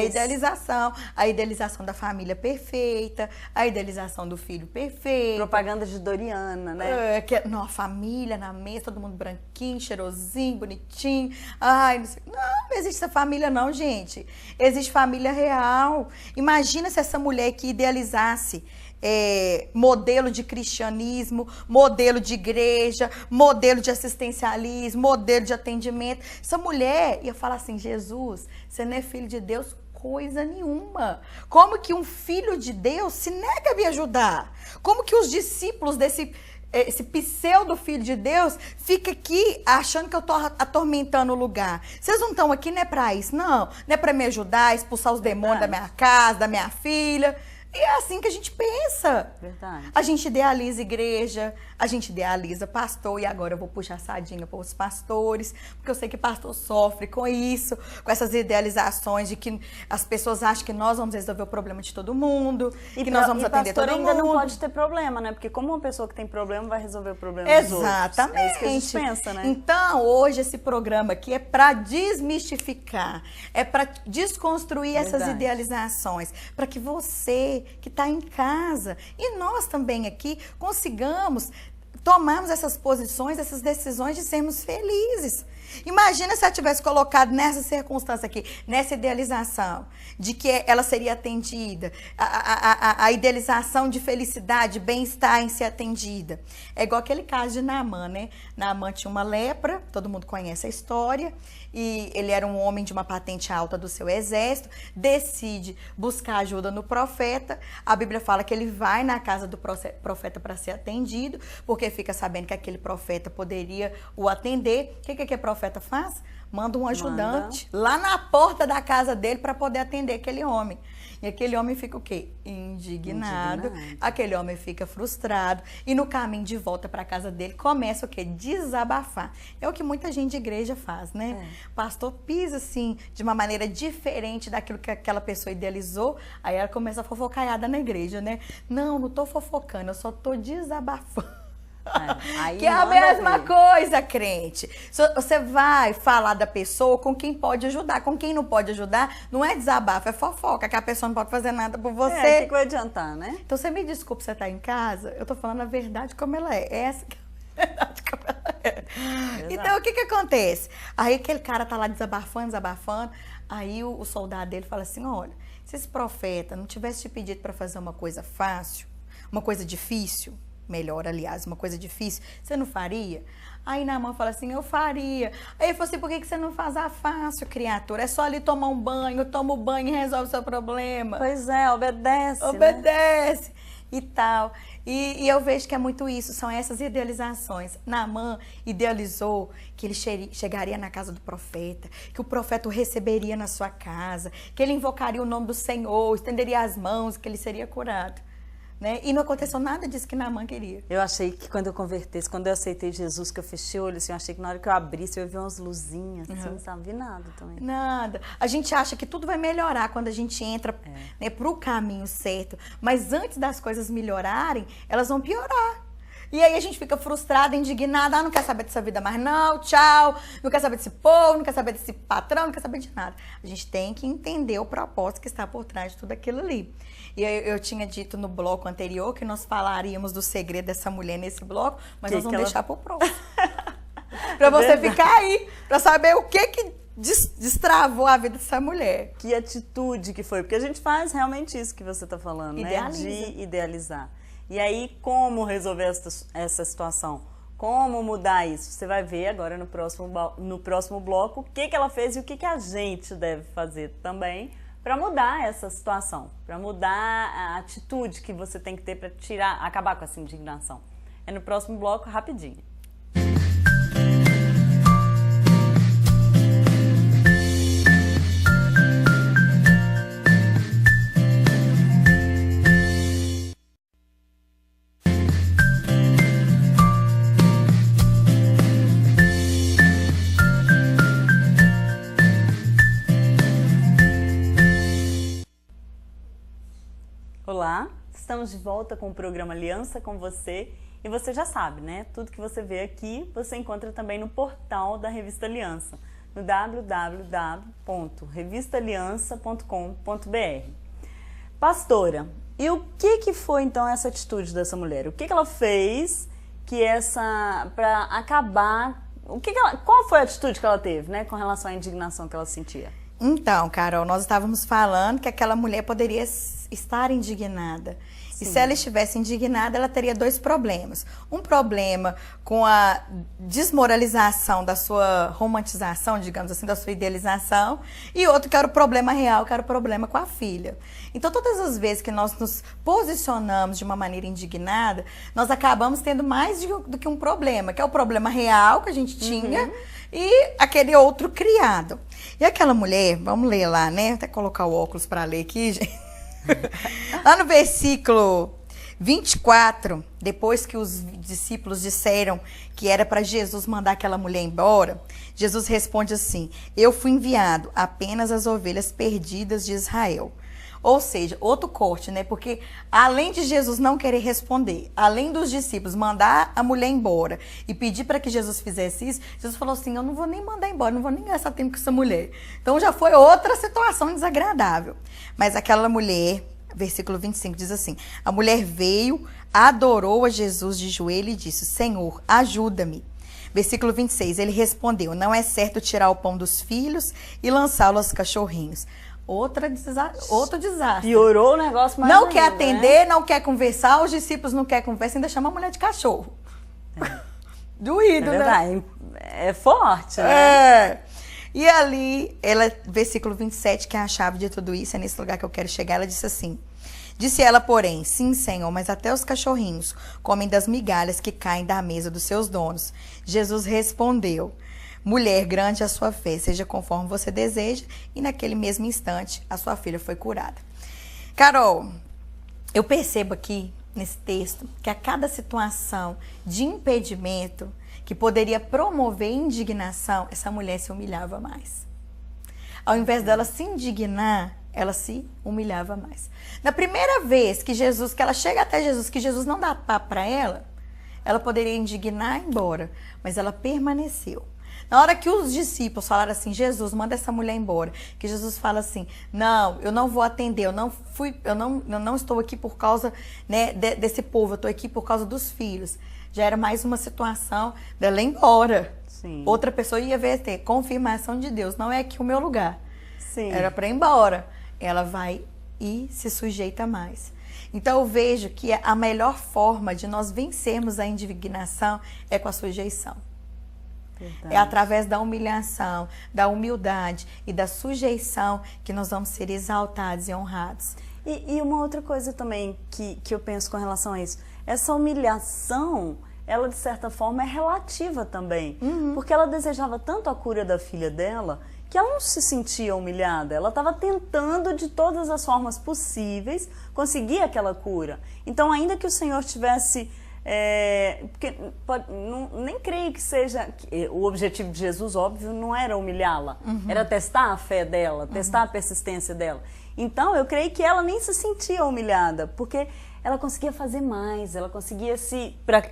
S2: a idealização da família perfeita, a idealização do filho perfeito.
S1: Propaganda de Doriana, né?
S2: Uma família na mesa, todo mundo branquinho, cheirosinho, bonitinho. Ai, não sei. Não existe essa família não, gente. Existe família real. Imagina se essa mulher que idealizasse modelo de cristianismo, modelo de igreja, modelo de assistencialismo, modelo de atendimento. Essa mulher ia falar assim, Jesus, você não é filho de Deus coisa nenhuma. Como que um filho de Deus se nega a me ajudar? Como que os discípulos esse pseudo filho de Deus fica aqui achando que eu tô atormentando o lugar? Vocês não estão aqui, não é pra isso, não. Não é pra me ajudar, expulsar os demônios da minha casa, da minha filha. E é assim que a gente pensa.
S1: Verdade.
S2: A gente idealiza igreja, a gente idealiza pastor, e agora eu vou puxar a sardinha para os pastores, porque eu sei que pastor sofre com isso, com essas idealizações de que as pessoas acham que nós vamos resolver o problema de todo mundo, que nós vamos atender todo mundo.
S1: E pastor ainda não pode ter problema, né? Porque como uma pessoa que tem problema vai resolver o problema dos outros.
S2: Exatamente.
S1: É isso que a gente pensa, né?
S2: Então, hoje esse programa aqui é para desmistificar, é para desconstruir essas idealizações, para que você que está em casa e nós também aqui consigamos tomarmos essas posições, essas decisões de sermos felizes. Imagina se ela tivesse colocado nessa circunstância aqui, nessa idealização, de que ela seria atendida, a idealização de felicidade, bem-estar em ser atendida. É igual aquele caso de Naamã, né? Naamã tinha uma lepra, todo mundo conhece a história, e ele era um homem de uma patente alta do seu exército, decide buscar ajuda no profeta. A Bíblia fala que ele vai na casa do profeta para ser atendido, porque fica sabendo que aquele profeta poderia o atender. O que profeta faz? Manda um ajudante lá na porta da casa dele para poder atender aquele homem. E aquele homem fica o quê? Indignado. Aquele homem fica frustrado. E no caminho de volta para a casa dele, começa o quê? Desabafar. É o que muita gente de igreja faz, né? Pastor pisa, assim, de uma maneira diferente daquilo que aquela pessoa idealizou. Aí ela começa a fofocaiada na igreja, né? Não tô fofocando, eu só tô desabafando. Que é a mesma coisa, crente. Você vai falar da pessoa com quem pode ajudar. Com quem não pode ajudar, não é desabafo, é fofoca, que a pessoa não pode fazer nada por você.
S1: O que vai adiantar, né?
S2: Então você me desculpa, você tá em casa, eu tô falando a verdade como ela é. Essa que é a verdade como ela é. Então o que acontece? Aí aquele cara tá lá desabafando, aí o soldado dele fala assim, olha, se esse profeta não tivesse te pedido para fazer uma coisa fácil, uma coisa difícil, melhor, aliás, uma coisa difícil, você não faria? Aí Naamã fala assim, eu faria. Aí ele falou assim, por que você não faz a fácil, criatura? É só ali tomar um banho, toma o banho e resolve o seu problema.
S1: Pois é, obedece.
S2: Obedece, né? E tal. E eu vejo que é muito isso, são essas idealizações. Naamã idealizou que ele chegaria na casa do profeta, que o profeta o receberia na sua casa, que ele invocaria o nome do Senhor, estenderia as mãos, que ele seria curado. Né? E não aconteceu nada disso que Naamã queria.
S1: Eu achei que quando eu convertesse, quando eu aceitei Jesus, que eu fechei o olho, assim, eu achei que na hora que eu abrisse, eu ia ver umas luzinhas, assim, não sabia nada também.
S2: Nada. A gente acha que tudo vai melhorar quando a gente entra né, pro caminho certo. Mas antes das coisas melhorarem, elas vão piorar. E aí a gente fica frustrada, indignada, não quer saber dessa vida mais não, tchau, não quer saber desse povo, não quer saber desse patrão, não quer saber de nada. A gente tem que entender o propósito que está por trás de tudo aquilo ali. E eu tinha dito no bloco anterior que nós falaríamos do segredo dessa mulher nesse bloco, mas nós vamos deixar pro próximo. Pra você ficar aí, pra saber o que destravou a vida dessa mulher.
S1: Que atitude que foi, porque a gente faz realmente isso que você tá falando,
S2: Idealiza.
S1: né? De idealizar. E aí, como resolver essa situação? Como mudar isso? Você vai ver agora no próximo bloco o que ela fez e o que a gente deve fazer também para mudar essa situação, para mudar a atitude que você tem que ter para acabar com essa indignação. É no próximo bloco, rapidinho. Olá, estamos de volta com o programa Aliança com Você e você já sabe, né? Tudo que você vê aqui você encontra também no portal da Revista Aliança, no www.revistaliança.com.br. Pastora, e o que foi então essa atitude dessa mulher? O que ela fez para acabar? Qual foi a atitude que ela teve, né, com relação à indignação que ela sentia?
S2: Então, Carol, nós estávamos falando que aquela mulher poderia estar indignada. Sim. E se ela estivesse indignada, ela teria dois problemas. Um problema com a desmoralização da sua romantização, digamos assim, da sua idealização, e outro que era o problema real, que era o problema com a filha. Então, todas as vezes que nós nos posicionamos de uma maneira indignada, nós acabamos tendo mais do que um problema, que é o problema real que a gente tinha, e aquele outro criado. E aquela mulher, vamos ler lá, né? Até colocar o óculos para ler aqui, gente. Lá no versículo 24, depois que os discípulos disseram que era para Jesus mandar aquela mulher embora, Jesus responde assim: eu fui enviado apenas às ovelhas perdidas de Israel. Ou seja, outro corte, né? Porque além de Jesus não querer responder, além dos discípulos mandar a mulher embora e pedir para que Jesus fizesse isso, Jesus falou assim: eu não vou nem mandar embora, não vou nem gastar tempo com essa mulher. Então já foi outra situação desagradável. Mas aquela mulher, versículo 25 diz assim: a mulher veio, adorou a Jesus de joelho e disse: Senhor, ajuda-me. Versículo 26, ele respondeu: não é certo tirar o pão dos filhos e lançá-lo aos cachorrinhos. Outro desastre.
S1: Piorou o negócio mais
S2: não
S1: ainda,
S2: quer atender,
S1: né?
S2: Não quer conversar, os discípulos não querem conversa, ainda chama a mulher de cachorro. Doído,
S1: é verdade,
S2: né?
S1: É forte, né?
S2: É. E ali, versículo 27, que é a chave de tudo isso, é nesse lugar que eu quero chegar, ela disse assim: disse ela, porém, sim, Senhor, mas até os cachorrinhos comem das migalhas que caem da mesa dos seus donos. Jesus respondeu: mulher, grande é a sua fé, seja conforme você deseja. E naquele mesmo instante, a sua filha foi curada. Carol, eu percebo aqui, nesse texto, que a cada situação de impedimento que poderia promover indignação, essa mulher se humilhava mais. Ao invés dela se indignar, ela se humilhava mais. Na primeira vez que ela chega até Jesus, que Jesus não dá papo para ela poderia indignar e ir embora, mas ela permaneceu. Na hora que os discípulos falaram assim: Jesus, manda essa mulher embora, que Jesus fala assim: não, eu não vou atender, eu não estou aqui por causa, né, desse povo, eu estou aqui por causa dos filhos. Já era mais uma situação dela ir embora.
S1: Sim.
S2: Outra pessoa ia ter confirmação de Deus, não é aqui o meu lugar.
S1: Sim.
S2: Era para ir embora. Ela vai e se sujeita mais. Então eu vejo que a melhor forma de nós vencermos a indignação é com a sujeição. Verdade. É através da humilhação, da humildade e da sujeição que nós vamos ser exaltados e honrados.
S1: E uma outra coisa também que eu penso com relação a isso, essa humilhação, ela de certa forma é relativa também, porque ela desejava tanto a cura da filha dela que ela não se sentia humilhada, ela estava tentando de todas as formas possíveis conseguir aquela cura. Então, ainda que o Senhor tivesse... nem creio que seja... O objetivo de Jesus, óbvio, não era humilhá-la, era testar a fé dela, testar a persistência dela. Então, eu creio que ela nem se sentia humilhada, porque ela conseguia fazer mais, ela conseguia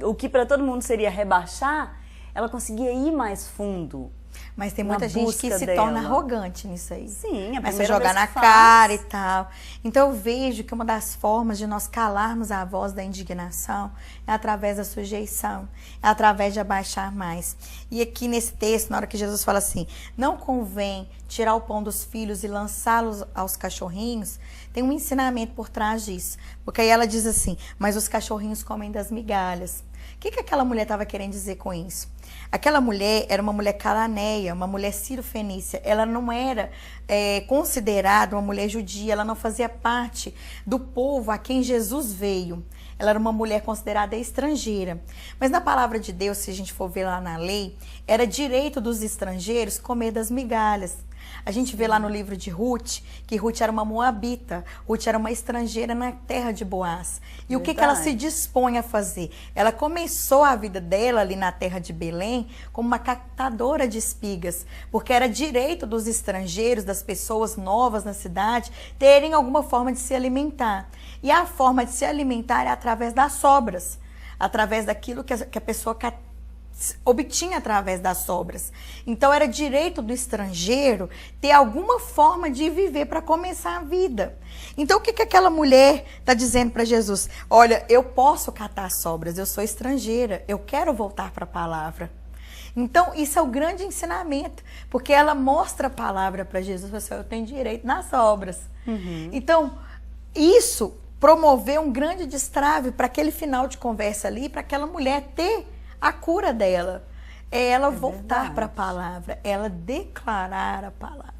S1: o que para todo mundo seria rebaixar, ela conseguia ir mais fundo.
S2: Mas tem muita gente que se torna arrogante nisso aí.
S1: Sim, a
S2: começa a jogar na cara e tal. Então eu vejo que uma das formas de nós calarmos a voz da indignação é através da sujeição, é através de abaixar mais. E aqui nesse texto, na hora que Jesus fala assim: não convém tirar o pão dos filhos e lançá-los aos cachorrinhos, tem um ensinamento por trás disso. Porque aí ela diz assim: mas os cachorrinhos comem das migalhas. que aquela mulher estava querendo dizer com isso? Aquela mulher era uma mulher cananeia, uma mulher sírio-fenícia. Ela não era considerada uma mulher judia, ela não fazia parte do povo a quem Jesus veio. Ela era uma mulher considerada estrangeira. Mas na palavra de Deus, se a gente for ver lá na lei, era direito dos estrangeiros comer das migalhas. A gente vê lá no livro de Ruth, que Ruth era uma moabita, Ruth era uma estrangeira na terra de Boaz. E o que ela se dispõe a fazer? Ela começou a vida dela ali na terra de Belém como uma catadora de espigas, porque era direito dos estrangeiros, das pessoas novas na cidade, terem alguma forma de se alimentar. E a forma de se alimentar é através das sobras, através daquilo que a pessoa obtinha através das sobras. Então era direito do estrangeiro ter alguma forma de viver para começar a vida. Então o que aquela mulher está dizendo para Jesus? Olha, eu posso catar sobras, eu sou estrangeira, eu quero voltar para a palavra. Então isso é o grande ensinamento, porque ela mostra a palavra para Jesus, assim, eu tenho direito nas sobras. Então isso promoveu um grande destrave para aquele final de conversa ali, para aquela mulher ter a cura dela, ela voltar para a palavra, ela declarar a palavra.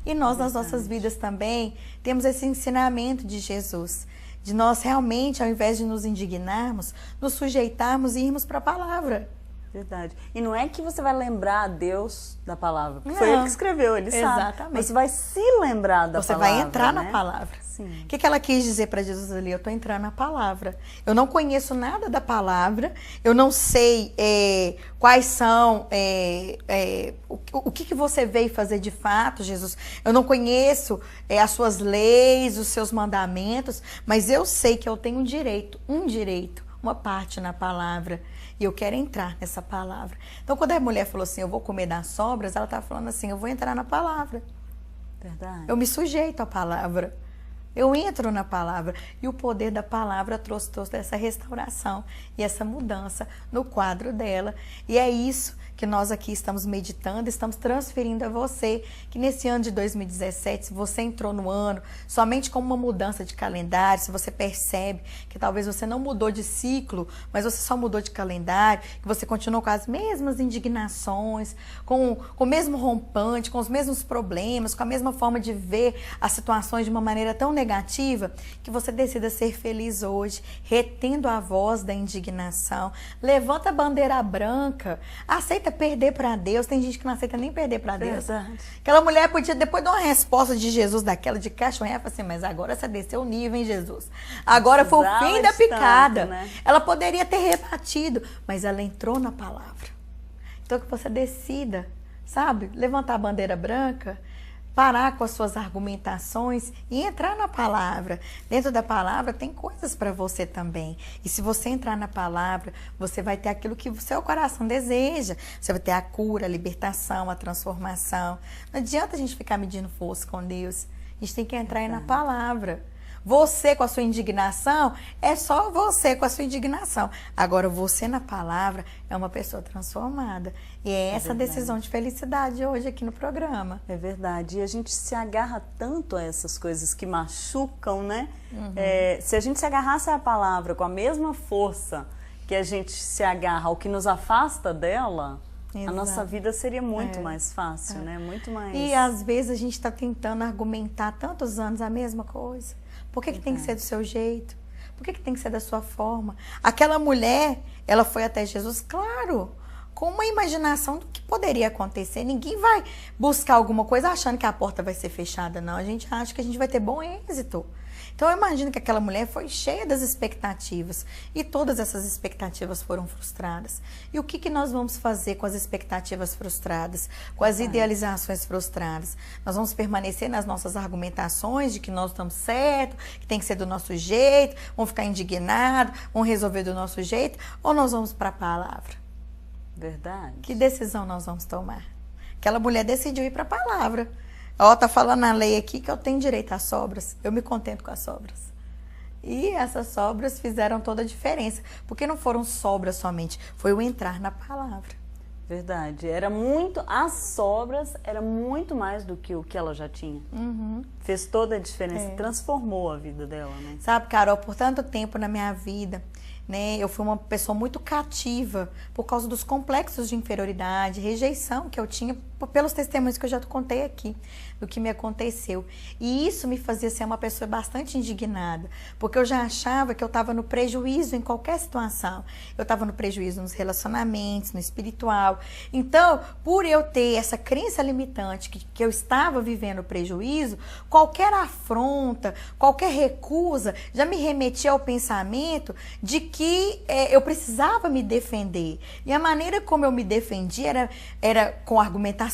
S2: E nós, nas nossas vidas também, temos esse ensinamento de Jesus, de nós realmente, ao invés de nos indignarmos, nos sujeitarmos e irmos para a palavra.
S1: Verdade. E não é que você vai lembrar a Deus da palavra, porque foi ele que escreveu, ele sabe.
S2: Exatamente.
S1: Você vai se lembrar da palavra.
S2: Você vai entrar na palavra.
S1: Sim.
S2: O que ela quis dizer para Jesus ali? Eu estou entrando na palavra. Eu não conheço nada da palavra, eu não sei quais são, o que você veio fazer de fato, Jesus. Eu não conheço as suas leis, os seus mandamentos, mas eu sei que eu tenho um direito, uma parte na palavra. E eu quero entrar nessa palavra. Então, quando a mulher falou assim, eu vou comer das sobras, ela estava falando assim, eu vou entrar na palavra.
S1: Verdade.
S2: Eu me sujeito à palavra. Eu entro na palavra. E o poder da palavra trouxe essa restauração e essa mudança no quadro dela. E é isso que nós aqui estamos meditando, estamos transferindo a você, que nesse ano de 2017, se você entrou no ano somente com uma mudança de calendário, se você percebe que talvez você não mudou de ciclo, mas você só mudou de calendário, que você continuou com as mesmas indignações, com o mesmo rompante, com os mesmos problemas, com a mesma forma de ver as situações de uma maneira tão negativa, que você decida ser feliz hoje, retendo a voz da indignação, levanta a bandeira branca, aceita perder para Deus. Tem gente que não aceita nem perder para Deus.
S1: Verdade.
S2: Aquela mulher podia, depois de uma resposta de Jesus daquela de cachoeira, falar assim, mas agora você desceu o nível, hein, Jesus? Agora foi o fim da picada. Tanto, né? Ela poderia ter rebatido, mas ela entrou na palavra. Então que você decida, sabe, levantar a bandeira branca, parar com as suas argumentações e entrar na palavra. Dentro da palavra tem coisas para você também. E se você entrar na palavra, você vai ter aquilo que o seu coração deseja. Você vai ter a cura, a libertação, a transformação. Não adianta a gente ficar medindo força com Deus. A gente tem que entrar aí na palavra. Você com a sua indignação, é só você com a sua indignação. Agora, você na palavra é uma pessoa transformada. E é essa decisão de felicidade hoje aqui no programa.
S1: É verdade. E a gente se agarra tanto a essas coisas que machucam, né? Se a gente se agarrasse à palavra com a mesma força que a gente se agarra ao que nos afasta dela, a nossa vida seria muito mais fácil, né? Muito mais...
S2: E às vezes a gente está tentando argumentar tantos anos a mesma coisa. Por que tem que ser do seu jeito? Por que tem que ser da sua forma? Aquela mulher, ela foi até Jesus, claro, com uma imaginação do que poderia acontecer. Ninguém vai buscar alguma coisa achando que a porta vai ser fechada, não. A gente acha que a gente vai ter bom êxito. Então eu imagino que aquela mulher foi cheia das expectativas e todas essas expectativas foram frustradas. E o que nós vamos fazer com as expectativas frustradas, com as idealizações frustradas? Nós vamos permanecer nas nossas argumentações de que nós estamos certos, que tem que ser do nosso jeito, vamos ficar indignados, vamos resolver do nosso jeito, ou nós vamos para a palavra?
S1: Verdade.
S2: Que decisão nós vamos tomar? Aquela mulher decidiu ir para a palavra. Ó, tá falando na lei aqui que eu tenho direito às sobras. Eu me contento com as sobras. E essas sobras fizeram toda a diferença. Porque não foram sobras somente, foi o entrar na palavra.
S1: Verdade. As sobras era muito mais do que o que ela já tinha. fez toda a diferença, transformou a vida dela, né?
S2: Sabe, Carol, por tanto tempo na minha vida, né, eu fui uma pessoa muito cativa por causa dos complexos de inferioridade, rejeição que eu tinha pelos testemunhos que eu já contei aqui, do que me aconteceu. E isso me fazia ser uma pessoa bastante indignada, porque eu já achava que eu estava no prejuízo em qualquer situação. Eu estava no prejuízo nos relacionamentos, no espiritual. Então, por eu ter essa crença limitante que eu estava vivendo prejuízo, qualquer afronta, qualquer recusa, já me remetia ao pensamento de que eu precisava me defender. E a maneira como eu me defendia era com argumentações,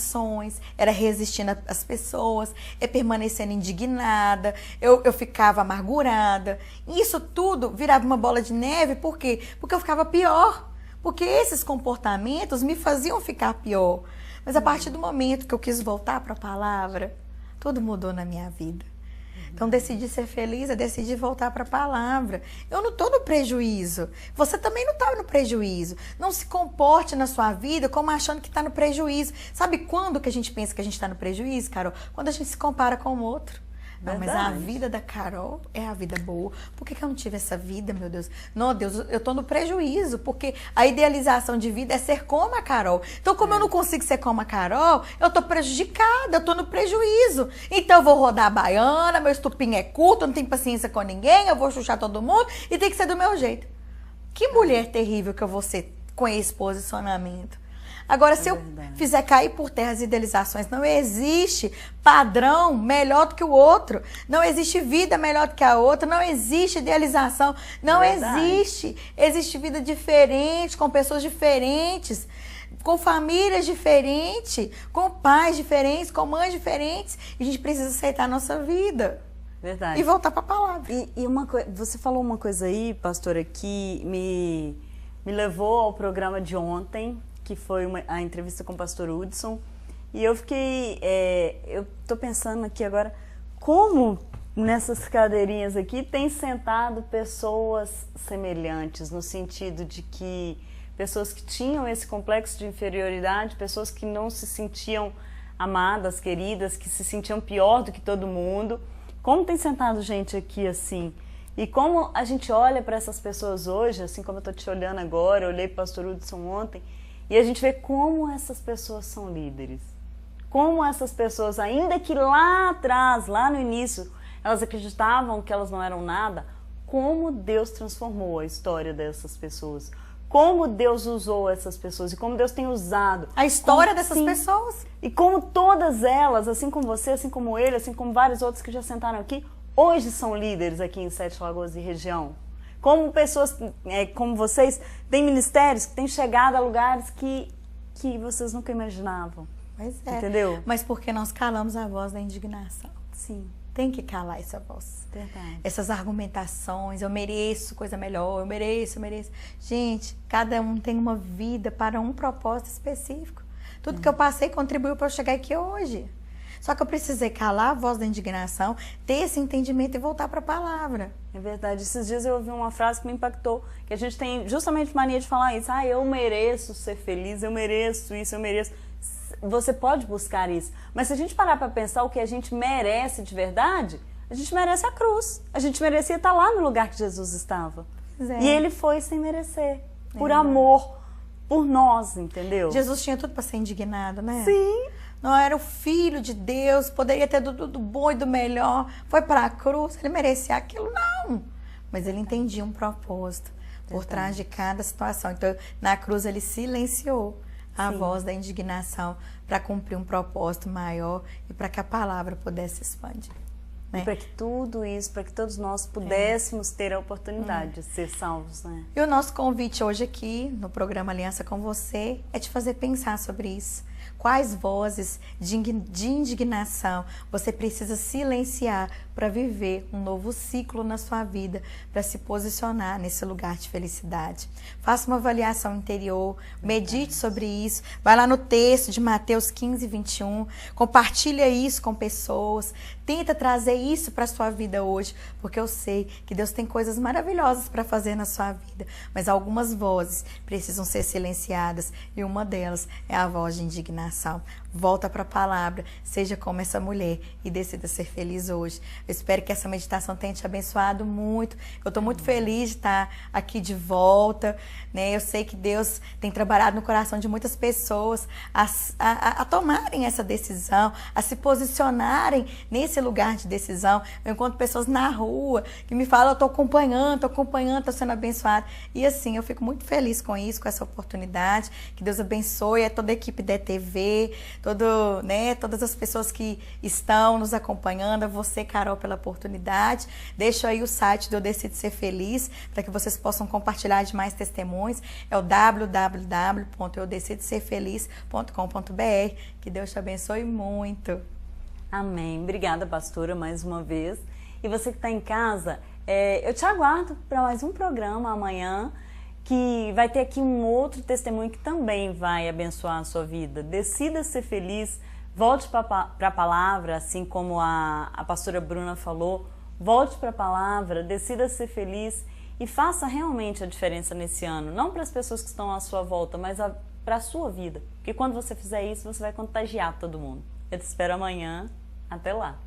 S2: era resistindo às pessoas, permanecendo indignada, eu ficava amargurada. E isso tudo virava uma bola de neve, por quê? Porque eu ficava pior. Porque esses comportamentos me faziam ficar pior. Mas a partir do momento que eu quis voltar para a palavra, tudo mudou na minha vida. Então, decidi ser feliz, eu decidi voltar para a palavra. Eu não estou no prejuízo. Você também não está no prejuízo. Não se comporte na sua vida como achando que está no prejuízo. Sabe quando que a gente pensa que a gente está no prejuízo, Carol? Quando a gente se compara com o outro. Não, mas a vida da Carol é a vida boa. Por que eu não tive essa vida, meu Deus? Não, Deus, eu tô no prejuízo, porque a idealização de vida é ser como a Carol. Então, como eu não consigo ser como a Carol, eu tô prejudicada, eu tô no prejuízo. Então, eu vou rodar a baiana, meu estupinho é curto, eu não tenho paciência com ninguém, eu vou chuchar todo mundo e tem que ser do meu jeito. Que mulher terrível que eu vou ser com esse posicionamento. Agora, se eu fizer cair por terra as idealizações, não existe padrão melhor do que o outro. Não existe vida melhor do que a outra. Não existe idealização. Não existe. Existe vida diferente, com pessoas diferentes, com famílias diferentes, com pais diferentes, com mães diferentes. E a gente precisa aceitar a nossa vida.
S1: Verdade.
S2: E voltar para a palavra.
S1: E uma coisa, você falou uma coisa aí, pastora, que me levou ao programa de ontem, que foi a entrevista com o pastor Hudson, e eu fiquei, eu tô pensando aqui agora, como nessas cadeirinhas aqui tem sentado pessoas semelhantes, no sentido de que pessoas que tinham esse complexo de inferioridade, pessoas que não se sentiam amadas, queridas, que se sentiam pior do que todo mundo. Como tem sentado gente aqui assim? E como a gente olha para essas pessoas hoje, assim como eu tô te olhando agora, eu olhei para o pastor Hudson ontem, e a gente vê como essas pessoas são líderes. Como essas pessoas, ainda que lá atrás, lá no início, elas acreditavam que elas não eram nada, como Deus transformou a história dessas pessoas. Como Deus usou essas pessoas e como Deus tem usado.
S2: A história dessas pessoas.
S1: E como todas elas, assim como você, assim como ele, assim como vários outros que já sentaram aqui, hoje são líderes aqui em Sete Lagoas e região. Como pessoas como vocês têm ministérios que têm chegado a lugares que vocês nunca imaginavam.
S2: Pois é.
S1: Entendeu?
S2: Mas porque nós calamos a voz da indignação.
S1: Sim.
S2: Tem que calar essa voz.
S1: Verdade.
S2: Essas argumentações, eu mereço coisa melhor, eu mereço. Gente, cada um tem uma vida para um propósito específico. Tudo que eu passei contribuiu para eu chegar aqui hoje. Só que eu precisei calar a voz da indignação, ter esse entendimento e voltar para a palavra.
S1: É verdade. Esses dias eu ouvi uma frase que me impactou, que a gente tem justamente mania de falar isso. Eu mereço ser feliz, eu mereço isso, eu mereço. Você pode buscar isso. Mas se a gente parar para pensar o que a gente merece de verdade, a gente merece a cruz. A gente merecia estar lá no lugar que Jesus estava. E ele foi sem merecer. Por amor, por nós, entendeu?
S2: Jesus tinha tudo para ser indignado, né?
S1: Sim.
S2: Não era o filho de Deus, poderia ter do bom e do melhor. Foi para a cruz, ele merecia aquilo, não. Mas ele entendia um propósito por trás de cada situação. Então, na cruz, ele silenciou a voz da indignação para cumprir um propósito maior e para que a palavra pudesse expandir. Né?
S1: E para que tudo isso, para que todos nós pudéssemos ter a oportunidade de ser salvos, né?
S2: E o nosso convite hoje aqui, no programa Aliança com Você, é te fazer pensar sobre isso. Quais vozes de indignação você precisa silenciar para viver um novo ciclo na sua vida, para se posicionar nesse lugar de felicidade? Faça uma avaliação interior, medite sobre isso, vai lá no texto de Mateus 15, 21, compartilha isso com pessoas, tenta trazer isso para a sua vida hoje, porque eu sei que Deus tem coisas maravilhosas para fazer na sua vida, mas algumas vozes precisam ser silenciadas e uma delas é a voz de indignação. coração. Volta para a palavra, seja como essa mulher e decida ser feliz hoje. Eu espero que essa meditação tenha te abençoado muito. Eu estou muito feliz de estar aqui de volta, né? Eu sei que Deus tem trabalhado no coração de muitas pessoas a tomarem essa decisão, a se posicionarem nesse lugar de decisão. Eu encontro pessoas na rua que me falam, eu estou acompanhando, estou sendo abençoada. E assim, eu fico muito feliz com isso, com essa oportunidade. Que Deus abençoe toda a equipe da ETV, todas as pessoas que estão nos acompanhando, a você, Carol, pela oportunidade. Deixo aí o site do Eu Decido Ser Feliz, para que vocês possam compartilhar de mais testemunhos. É o www.eudecidoserfeliz.com.br. Que Deus te abençoe muito.
S1: Amém. Obrigada, pastora, mais uma vez. E você que está em casa, eu te aguardo para mais um programa amanhã, que vai ter aqui um outro testemunho que também vai abençoar a sua vida. Decida ser feliz, volte para a palavra, assim como a pastora Bruna falou, volte para a palavra, decida ser feliz e faça realmente a diferença nesse ano. Não para as pessoas que estão à sua volta, mas para a sua vida. Porque quando você fizer isso, você vai contagiar todo mundo. Eu te espero amanhã. Até lá!